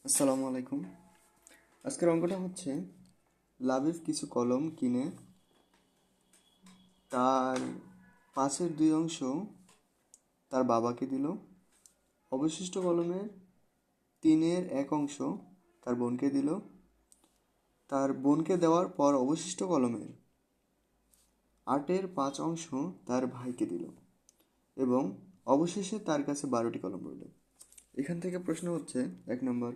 আসসালামু আলাইকুম। আজকের অঙ্কটা হচ্ছে লাবিব কিছু কলম কিনে তার 5/2 অংশ তার বাবাকে দিল। অবশিষ্ট কলমের 3/1 অংশ তার বোনকে দিল। তার বোনকে দেওয়ার পর অবশিষ্ট কলমের 8/5 অংশ তার ভাইকে দিল এবং অবশেষে তার কাছে 12টি কলম রইল। এখান থেকে প্রশ্ন হচ্ছে, 1 নম্বর,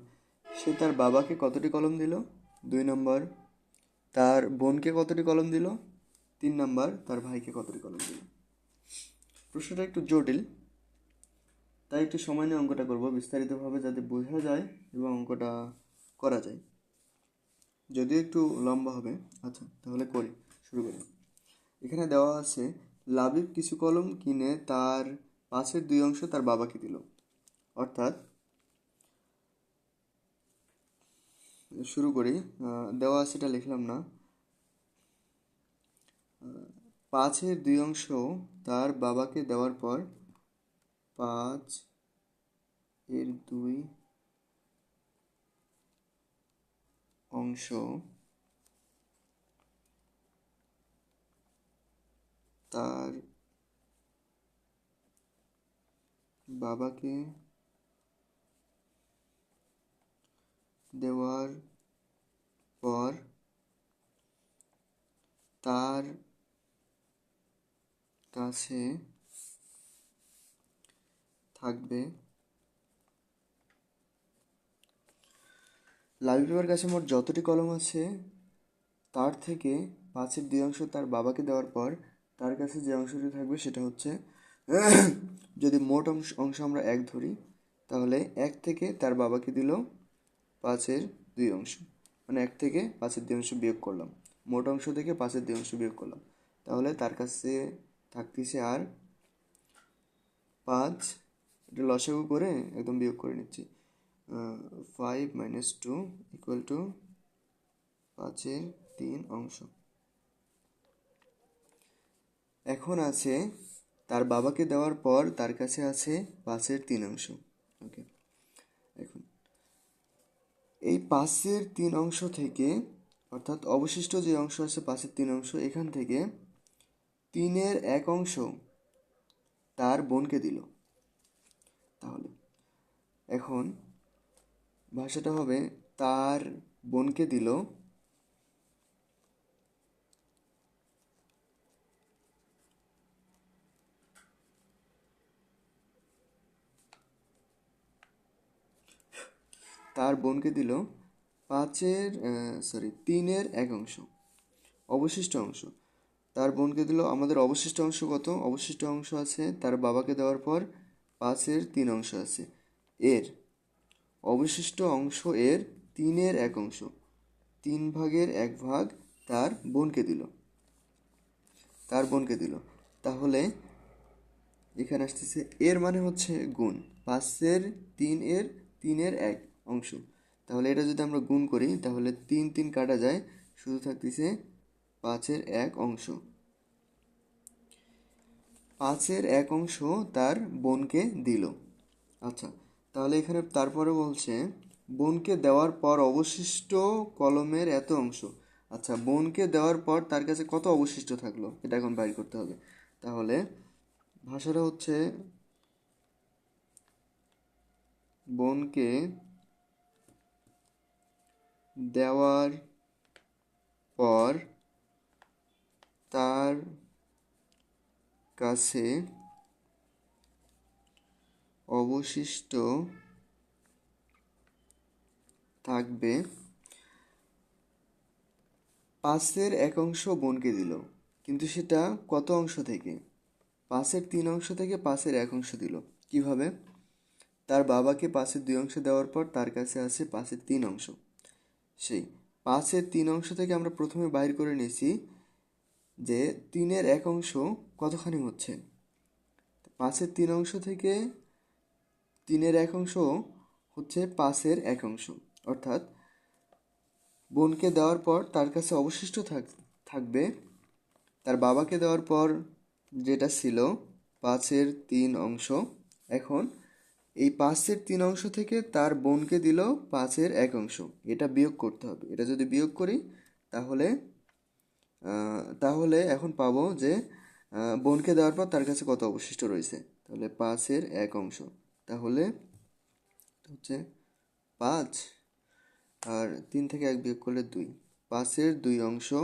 সে তার বাবাকে কতটি কলম দিল? 2 নম্বর, তার বোনকে কতটি কলম দিল? 3 নম্বর, তার ভাইকে কতটি কলম দিল? প্রশ্নটা একটু জটিল, তাই একটু সময় নিয়ে অঙ্কটা করব বিস্তারিতভাবে, যাতে বোঝা যায় এবং অঙ্কটা করা যায়, যদিও একটু লম্বা হবে। আচ্ছা, তাহলে করি, শুরু করি। এখানে দেওয়া আছে লাবিব কিছু কলম কিনে তার 5/2 অংশ তার বাবাকে দিল। অর্থাৎ শুরু করি, দেওয়া আছে এটা লিখলাম না। 5/2 অংশ তার বাবাকে দেওয়ার পর 5/2 অংশ তার বাবাকে দেওয়ার পর তার কাছে থাকবে, লাবিবের কাছে মোট যতটি কলম আছে তার থেকে 5/2 অংশ তার বাবাকে দেওয়ার পর তার কাছে যে অংশটি থাকবে সেটা হচ্ছে, যদি মোট অংশ আমরা 1 ধরি, তাহলে 1 থেকে তার বাবাকে দিল 5/2 অংশ, মানে 1 থেকে 5/2 অংশ বিয়োগ করলাম, মোট অংশ থেকে 5/2 অংশ বিয়োগ করলাম, তাহলে তার কাছে থাকতেছে আর 5। এটা লসাগু করে একদম বিয়োগ করে নিচ্ছি। 5 - 2 = 5/3 অংশ। এখন আছে তার বাবাকে দেওয়ার পর তার কাছে আছে 5/3 অংশ। ওকে, এখন এই 5/3 অংশ থেকে, অর্থাৎ অবশিষ্ট যে অংশ আছে 5/3 অংশ, এখান থেকে 3/1 অংশ তার বোনকে দিল। তাহলে এখন ভাষাটা হবে তার বোনকে দিল তার বোনকে দিল 3/1 অংশ, অবশিষ্ট অংশ। তার বোনকে দিল, আমাদের অবশিষ্ট অংশ কত? অবশিষ্ট অংশ আছে তার বাবাকে দেওয়ার পর 5/3 অংশ আছে, এর অবশিষ্ট অংশ এর 3/1 অংশ, 3/1 তার বোনকে দিল, তাহলে এখানে আসতেছে এর মানে হচ্ছে গুণ, 5/3 এর 3/1 অংশ। তাহলে এটা যদি আমরা গুণ করি তাহলে 3 3 কাটা যায়, শুধু থাকতেছে 5/1 অংশ। 5/1 অংশ তার বোনকে দিল। আচ্ছা, তাহলে এখানে তারপরে বলছে বোনকে দেওয়ার পর অবশিষ্ট কলমের এত অংশ। আচ্ছা, বোনকে দেওয়ার পর তার কাছে কত অবশিষ্ট থাকলো এটা এখন বাইর করতে হবে। তাহলে ভাষাটা হচ্ছে বোনকে দেওয়ার পর তার কাছে অবশিষ্ট থাকবে 5/1 অংশ বোনকে দিল, কিন্তু সেটা কত অংশ থেকে? 5/3 অংশ থেকে 5/1 অংশ দিল। কিভাবে? তার বাবাকে 5/2 অংশ দেওয়ার পর তার কাছে আছে 5/3 অংশ। সেই 5/3 অংশ থেকে আমরা প্রথমে বাইর করে নিয়েছি যে 3/1 অংশ কতখানি হচ্ছে। 5/3 অংশ থেকে 3/1 অংশ হচ্ছে 5/1 অংশ, অর্থাৎ বোনকে দেওয়ার পর তার কাছে অবশিষ্ট থাকবে, তার বাবাকে দেওয়ার পর যেটা ছিল 5/3 অংশ, এখন এই 5/3 থেকে তার বোনকে দিল 5/1, এটা বিয়োগ করতে হবে। এটা যদি বিয়োগ করি তাহলে তাহলে এখন পাবো যে বোনকে দেওয়ার পর তার কাছে কত অবশিষ্ট রয়েছে। তাহলে 5/1, তাহলে হচ্ছে 5, আর 3 থেকে 1 বিয়োগ করলে 2, 5/2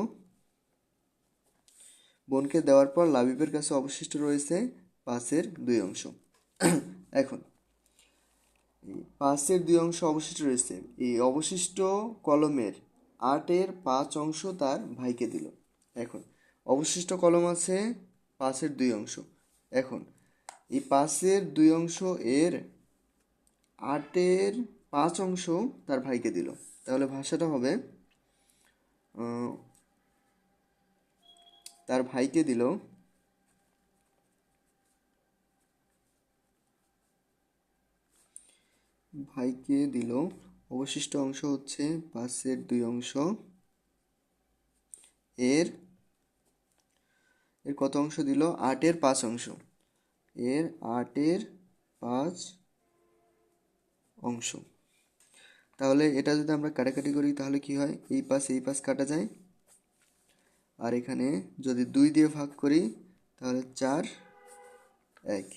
বোনকে দেওয়ার পর লাবিবের কাছে অবশিষ্ট রয়েছে 5/2। এখন 5/2 অবশিষ্ট রয়েছে, এই অবশিষ্ট কলমের 8/5 তার ভাইকে দিল। এখন অবশিষ্ট কলম আছে 5/2। এখন এই 5/2 এর 8/5 তার ভাইকে দিল। তাহলে ভাষাটা হবে তার ভাইকে দিল অবশিষ্ট অংশ হচ্ছে 5/2 এর কত অংশ দিল? 8/5। এর 8/5। তাহলে এটা যদি আমরা কাটাকাটি করি তাহলে কি হয়? এই পাশ কাটা যায়, আর এখানে যদি 2 দিয়ে ভাগ করি তাহলে 4/1,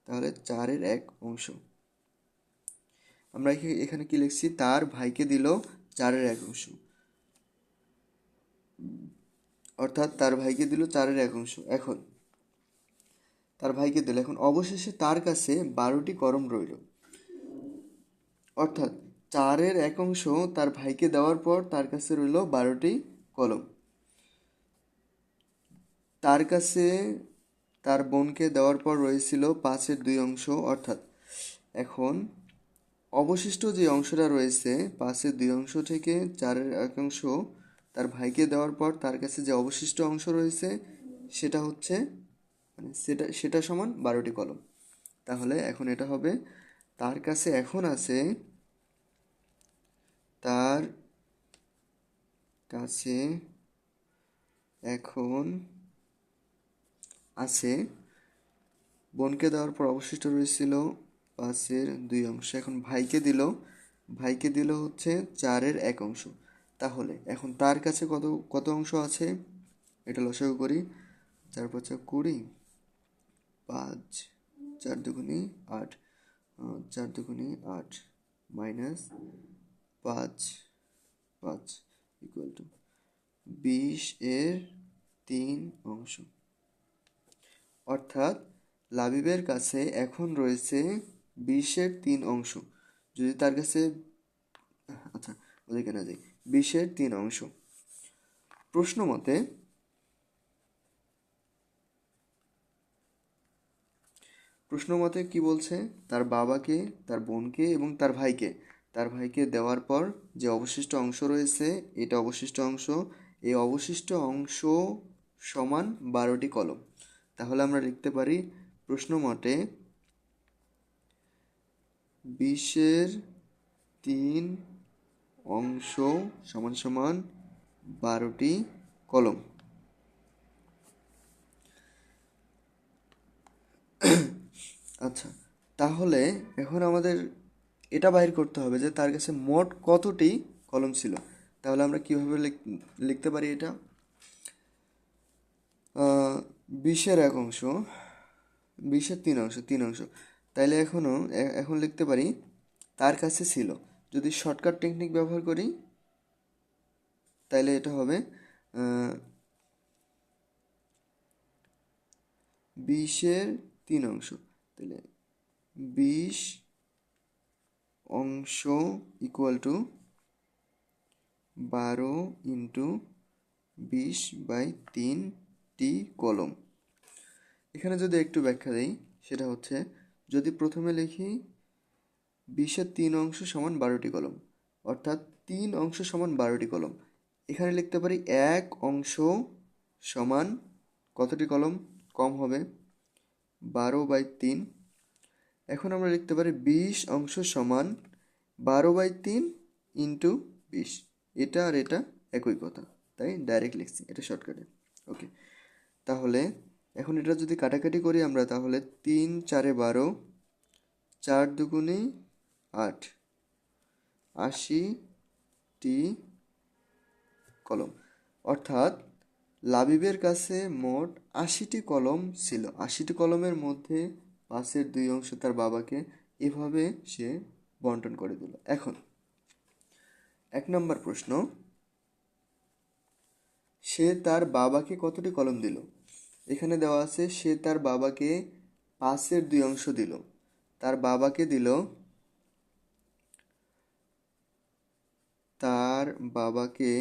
তাহলে 4/1। আমরা এখানে কি লিখছি? তার ভাইকে দিল 4/1, অর্থাৎ তার ভাইকে দিল 4/1। এখন তার ভাইকে দিল, এখন অবশেষে তার কাছে 12টি কলম রইল, অর্থাৎ 4/1 তার ভাইকে দেওয়ার পর তার কাছে রইল 12টি কলম। তার কাছে তার বোনকে দেওয়ার পর রয়েছিল 5/2, অর্থাৎ এখন অবশিষ্ট যে অংশটা রয়েছে 5/2 থেকে 4/1 তার ভাইকে দেওয়ার পর তার কাছে যে অবশিষ্ট অংশ রয়েছে সেটা হচ্ছে মানে সেটা সমান 12টি কলম। তাহলে এখন এটা হবে তার কাছে এখন আছে তার কাছে এখন আছে বোনকে দেওয়ার পর অবশিষ্ট রয়েছিল 5/2। এখন ভাইকে দিল হচ্ছে 4/1। তাহলে এখন তার কাছে কত কত অংশ আছে? এটা লসাগু করি। 4×5 = 20, 5, 4×2 = 8, 4×2 = 8 মাইনাস 5, 5 = 20/3। অর্থাৎ লাবিবের কাছে এখন রয়েছে 20/3। যদি তার কাছে আচ্ছা ওদিকে না যাই, 20/3। প্রশ্ন মতে কি বলছে? তার বাবাকে, তার বোনকে এবং তার ভাইকে দেওয়ার পর যে অবশিষ্ট অংশ রয়েছে এটা অবশিষ্ট অংশ, এই অবশিষ্ট অংশ সমান 12টি কলম। তাহলে আমরা লিখতে পারি প্রশ্ন মতে 20/3 সমান সমান 12টি কলম। আচ্ছা, তাহলে এখন আমাদের এটা বাইর করতে হবে যে তার কাছে মোট কতটি কলম ছিল। তাহলে আমরা কিভাবে লিখতে পারি এটা? 20/1, 20/3, তাইলে এখন লিখতে পারি তার কাছে ছিল। যদি শর্টকাট টেকনিক ব্যবহার করি তাইলে এটা হবে 20/3। তাহলে 20 অংশ = 12 × 20/3টি কলম। এখানে যদি একটু ব্যাখ্যা দিই সেটা হচ্ছে, যদি প্রথমে লিখি 20/3 সমান 12টি কলম, অর্থাৎ 3 অংশ সমান 12টি কলম। এখানে লিখতে পারি 1 অংশ সমান কতটি কলম? কম হবে 12/3। এখন আমরা লিখতে পারি 20 অংশ সমান 12/3 × 20। এটা আর এটা একই কথা, তাই ডাইরেক্ট লিখছি, এটা শর্টকাটে। ওকে, তাহলে এখন এটা যদি কাটাকাটি করি আমরা তাহলে 3 × 4 = 12, 4 দুগুণে 8, 80টি কলম। অর্থাৎ লাবিবের কাছে মোট 80টি কলম ছিল। 80টি কলমের মধ্যে 5/2 অংশ তার বাবাকে, এভাবে সে বন্টন করে দিল। এখন 1 নম্বর প্রশ্ন, সে তার বাবাকে কতটি কলম দিল? এখানে দেওয়া আছে সে তার বাবাকে 5/2 অংশ দিল। তার বাবাকে দিল, তার বাবাকে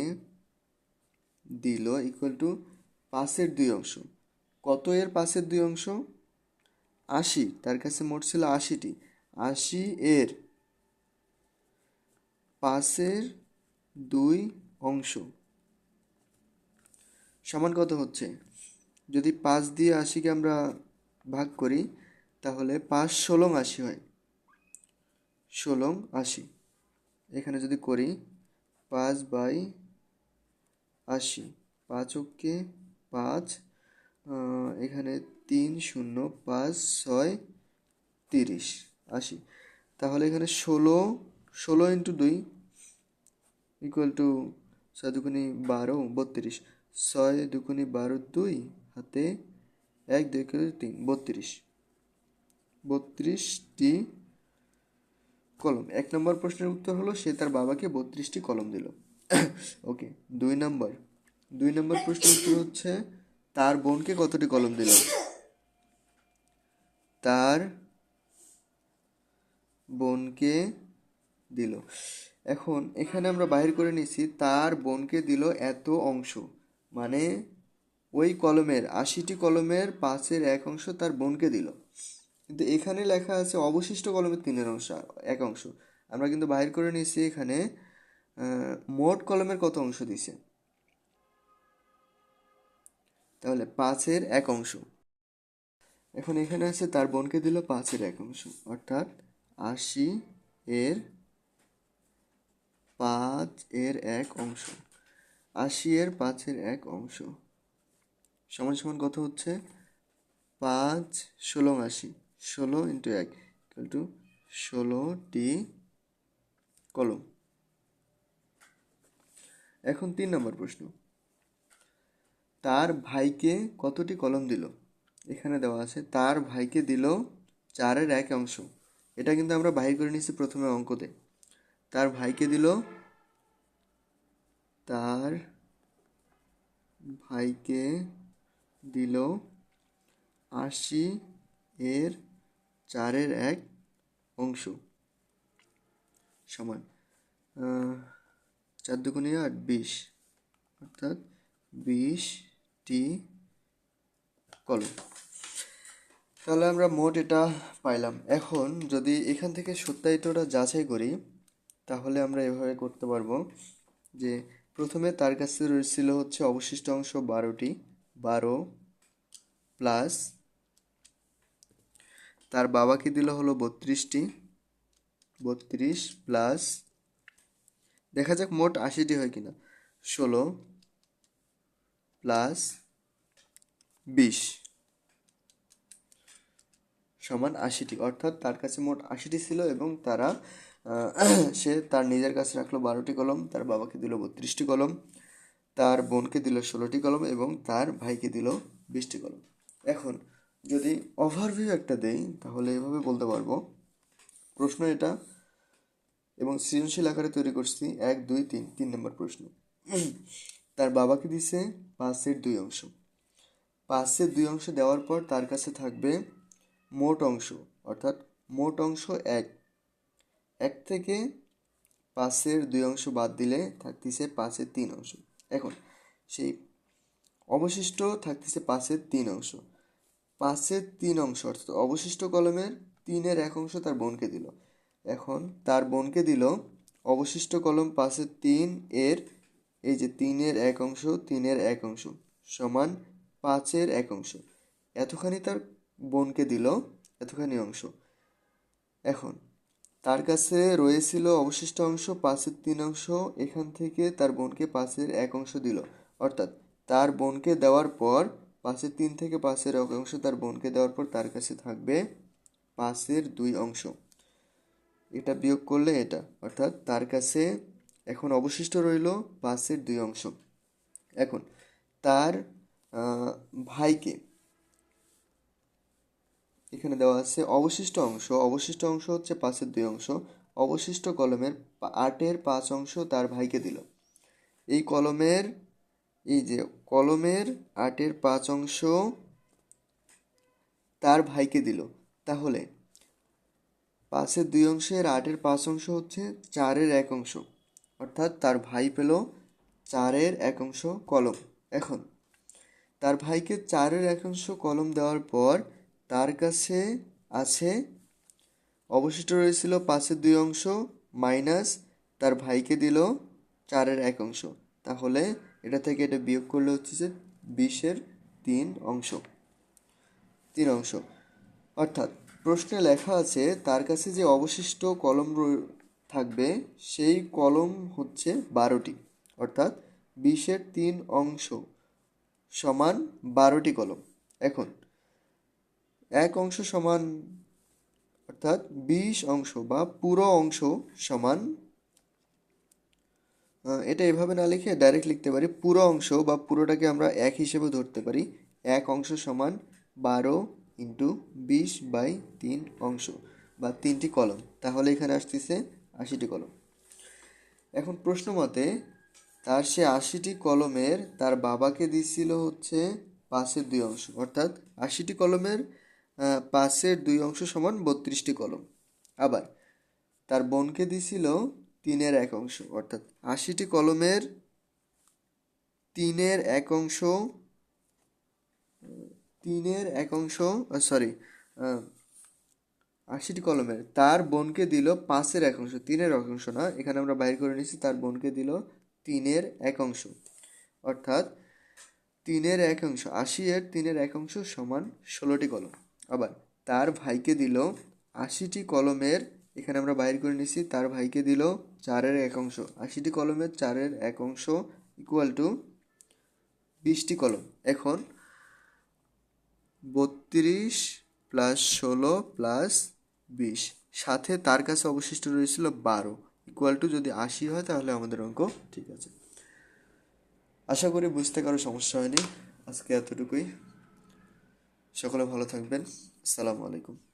দিল ইকুয়াল টু 5/2 অংশ। কত এর 5/2 অংশ? 80। তার কাছে মোট ছিল 80টি। 80 এর 5/2 অংশ সমান কত হচ্ছে? যদি 5 দিয়ে 80কে আমরা ভাগ করি তাহলে 5 ষোলং 80 হয়। 16/80। এখানে যদি করি 5/80, 5 অক্ষে 5, এখানে 3 0 5 6 30, 80। তাহলে এখানে 16 ইন্টু 2 ইকুয়াল টু 6 দুগুণে 12, 32। 6 দুগুণে 12, 2 হাতে 1, 2 করে 3, 32। 32টি কলম। 1 নম্বর প্রশ্নের উত্তর হলো সে তার বাবাকে 32টি কলম দিল। ওকে। 2 নম্বর প্রশ্নের উত্তর হচ্ছে তার বোনকে কতটি কলম দিল? তার বোনকে দিল। এখন এখানে আমরা বাহির করে নিছি তার বোনকে দিল এত অংশ, মানে ওই কলমের 80টি কলমের 5/1 অংশ তার বোনকে দিল। কিন্তু এখানে লেখা আছে অবশিষ্ট কলমের 3 অংশ, 1 অংশ। আমরা কিন্তু বাহির করে নিয়েছি এখানে মোট কলমের কত অংশ দিছে, তাহলে 5/1 অংশ। এখন এখানে আছে তার বোনকে দিল 5/1 অংশ, অর্থাৎ 80 এর 5/1 অংশ। 80 এর 5/1 অংশ সমান সমান কত হচ্ছে? 5 ষোলং 80, 16 ইন্টু 1 ইকুয়াল টু 16টি কলম। এখন 3 নম্বর প্রশ্ন, তার ভাইকে কতটি কলম দিল? এখানে দেওয়া আছে তার ভাইকে দিল 4/1 অংশ। এটা কিন্তু আমরা বাহির করে নিয়েছি প্রথমে অঙ্কতে। তার ভাইকে দিল, তার ভাইকে দিল 80 এর 4/1 অংশ সমান 4 দুগুণে 8, 20, অর্থাৎ 20টি কলম। তাহলে আমরা মোট এটা পাইলাম। এখন যদি এখান থেকে সত্যায়িতটা যাচাই করি তাহলে আমরা এভাবে করতে পারবো যে প্রথমে তার কাছে রয়েছিল হচ্ছে অবশিষ্ট অংশ 12টি, 12 প্লাস তার বাবাকে দিল হলো 32টি, 32 প্লাস দেখা যাক মোট 80টি হয় কিনা, 16 প্লাস 20 সমান 80টি। অর্থাৎ তার কাছে মোট 80টি ছিল এবং সে তার নিজের কাছে রাখলো 12টি কলম, তার বাবাকে দিল 32টি কলম, তার বোনকে দিল 16টি কলম এবং তার ভাইকে দিল 20টি কলম। এখন যদি ওভারভিউ একটা দেই তাহলে এভাবে বলতে পারবো, প্রশ্ন এটা এবং সৃজনশীল আকারে তৈরি করছি 1 2 3, 3 নম্বর প্রশ্ন। তার বাবাকে দিছে 5/2 অংশ। 5/2 অংশ দেওয়ার পর তার কাছে থাকবে মোট অংশ, অর্থাৎ মোট অংশ 1 থেকে 5/2 অংশ বাদ দিলে থাকতেছে 5/3 অংশ। এখন সেই অবশিষ্ট থাকতেছে 5/3 অংশ। 5/3 অংশ অর্থাৎ অবশিষ্ট কলমের 3/1 অংশ তার বোনকে দিল। এখন তার বোনকে দিল অবশিষ্ট কলম 5/3 এর এই যে 3/1 অংশ, 3/1 অংশ সমান 5/1 অংশ। এতখানি তার বোনকে দিল, এতখানি অংশ। এখন তার কাছে রয়েছিল অবশিষ্ট অংশ 5/3 অংশ, এখান থেকে তার বোনকে 5/1 অংশ দিল। অর্থাৎ তার বোনকে দেওয়ার পর 5/3 থেকে 5/1 অংশ তার বোনকে দেওয়ার পর তার কাছে থাকবে 5/2 অংশ। এটা বিয়োগ করলে এটা, অর্থাৎ তার কাছে এখন অবশিষ্ট রইল 5-এর 2 অংশ। এখন তার ভাইকে, এখানে দেওয়া আছে অবশিষ্ট অংশ হচ্ছে 5-এর 2 অংশ, অবশিষ্ট কলমের 8-এর 5 অংশ তার ভাইকে দিল। এই কলমের, এই যে কলমের 8-এর 5 অংশ তার ভাইকে দিল, তাহলে 5-এর 2 অংশের 8-এর 5 অংশ হচ্ছে 4-এর 1 অংশ, অর্থাৎ তার ভাই পেল 4-এর 1 অংশ কলম। এখন তার ভাইকে 4-এর 1 অংশ কলম দেওয়ার পর তার কাছে আছে, অবশিষ্ট রয়েছিল 5-এর 2 অংশ মাইনাস তার ভাইকে দিল 4-এর 1 অংশ, তাহলে এটা থেকে এটা বিয়োগ করলে হচ্ছে যে 20-এর 3 অংশ। অর্থাৎ প্রশ্নে লেখা আছে তার কাছে যে অবশিষ্ট কলম থাকবে সেই কলম হচ্ছে 12টি, অর্থাৎ 20-এর 3 অংশ সমান 12টি কলম। এখন 1 অংশ সমান, অর্থাৎ 20 অংশ বা পুরো অংশ সমান, এটা এভাবে না লিখে ডাইরেক্ট লিখতে পারি, পুরো অংশ বা পুরোটাকে আমরা 1 হিসেবে ধরতে পারি। 1 অংশ সমান 12 ইন্টু 20/3 অংশ বা 3টি কলম, তাহলে এখানে আসতেছে 80টি কলম। এখন প্রশ্ন মতে তার সে 80টি কলমের তার বাবাকে দিছিল হচ্ছে 5-এর 2 অংশ, অর্থাৎ 80টি কলমের 5-এর 2 অংশ সমান 32টি কলম। আবার তার বোনকে দিছিল 3-এর 1 অংশ, অর্থাৎ 80টি কলমের 3-এর 1 অংশ, 80টি কলমের তার বোনকে দিল 5-এর 1 অংশ, 3-এর 1 অংশ না, এখানে আমরা বাইর করে নিয়েছি তার বোনকে দিল 3-এর 1 অংশ, অর্থাৎ 3-এর 1 অংশ, 80-এর 3-এর 1 অংশ সমান 16টি কলম। আবার তার ভাইকে দিল 80টি কলমের, এখানে আমরা বাইর করে নিয়েছি তার ভাইকে দিল 4-এর 1 অংশ, 80টি কলমের 4-এর 1 অংশ ইকুয়াল টু 20টি কলম। এখন 32 প্লাস 16 প্লাস 20, সাথে তার কাছে অবশিষ্ট রয়েছিল 12 ইকুয়াল টু, যদি 80 হয় তাহলে আমাদের অঙ্ক ঠিক আছে। আশা করি বুঝতে কারো সমস্যা হয়নি। আজকে এতটুকুই। সকলে ভালো থাকবেন। আসসালামু আলাইকুম।